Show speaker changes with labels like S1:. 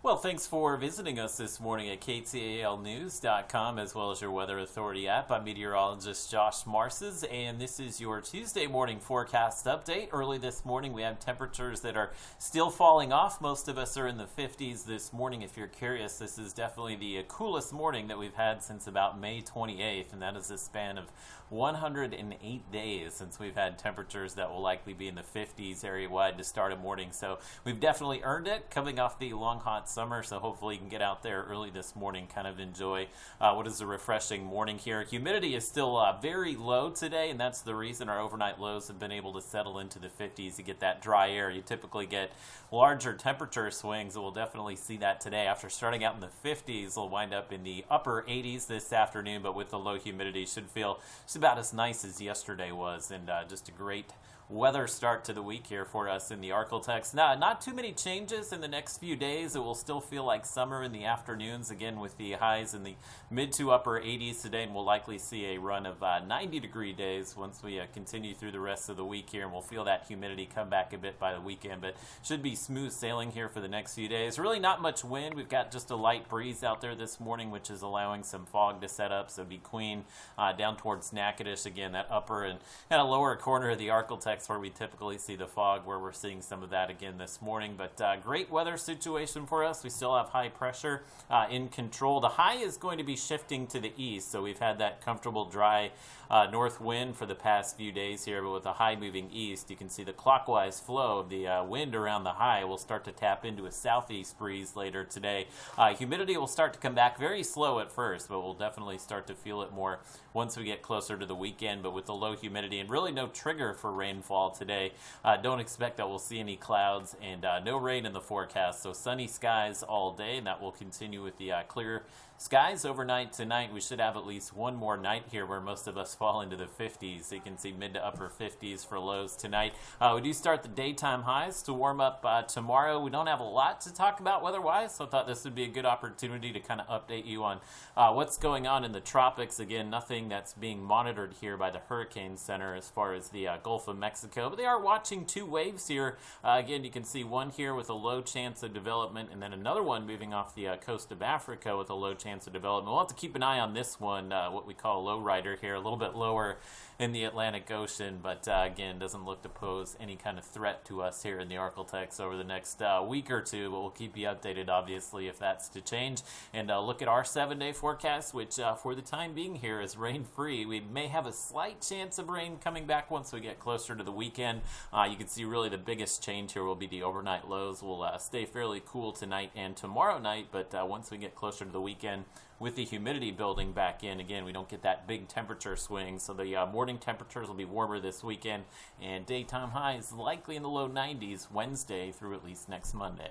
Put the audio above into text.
S1: Well, thanks for visiting us this morning at KTALnews.com as well as your Weather Authority app. I'm meteorologist Josh Marces, and this is your Tuesday morning forecast update. Early this morning, we have temperatures that are still falling off. Most of us are in the 50s this morning. If you're curious, this is definitely the coolest morning that we've had since about May 28th, and that is a span of 108 days since we've had temperatures that will likely be in the 50s area-wide to start a morning. So we've definitely earned it coming off the long, hot summer. So hopefully you can get out there early this morning, kind of enjoy what is a refreshing morning here. Humidity is still very low today, and that's the reason our overnight lows have been able to settle into the 50s to get that dry air. You typically get larger temperature swings, and we'll definitely see that today. After starting out in the 50s, we'll wind up in the upper 80s this afternoon, but with the low humidity, should feel just about as nice as yesterday was, and just a great weather start to the week here for us in the Arklatex. Now, not too many changes in the next few days. It will still feel like summer in the afternoons, again with the highs in the mid to upper 80s today, and we'll likely see a run of 90-degree days once we continue through the rest of the week here, and we'll feel that humidity come back a bit by the weekend, but should be smooth sailing here for the next few days. Really not much wind. We've got just a light breeze out there this morning, which is allowing some fog to set up, so between down towards Natchitoches, again, that upper and kind of lower corner of the Arklatex where we typically see the fog, where we're seeing some of that again this morning. But great weather situation for us. We still have high pressure in control. The high is going to be shifting to the east, so we've had that comfortable dry north wind for the past few days here, but with the high moving east, you can see the clockwise flow of the wind around the high will start to tap into a southeast breeze later today. Humidity will start to come back very slow at first, but we'll definitely start to feel it more once we get closer to the weekend. But with the low humidity and really no trigger for rainfall today, don't expect that we'll see any clouds, and no rain in the forecast, so sunny skies all day, and that will continue with the clear skies overnight tonight. We should have at least one more night here where most of us fall into the 50s. So you can see mid to upper 50s for lows tonight. We do start the daytime highs to warm up tomorrow. We don't have a lot to talk about weather-wise, so I thought this would be a good opportunity to kind of update you on what's going on in the tropics. Again, nothing that's being monitored here by the Hurricane Center as far as the Gulf of Mexico, but they are watching two waves here. Again, you can see one here with a low chance of development, and then another one moving off the coast of Africa with a low chance of development. We'll have to keep an eye on this one, what we call a low rider here, a little bit lower in the Atlantic Ocean, but again, doesn't look to pose any kind of threat to us here in the Arklatex over the next week or two, but we'll keep you updated, obviously, if that's to change. And look at our 7-day forecast, which for the time being here is rain-free. We may have a slight chance of rain coming back once we get closer to the weekend. You can see really the biggest change here will be the overnight lows. Will stay fairly cool tonight and tomorrow night, but once we get closer to the weekend, with the humidity building back in, again, we don't get that big temperature swing, so the morning temperatures will be warmer this weekend, and daytime highs likely in the low 90s Wednesday through at least next Monday.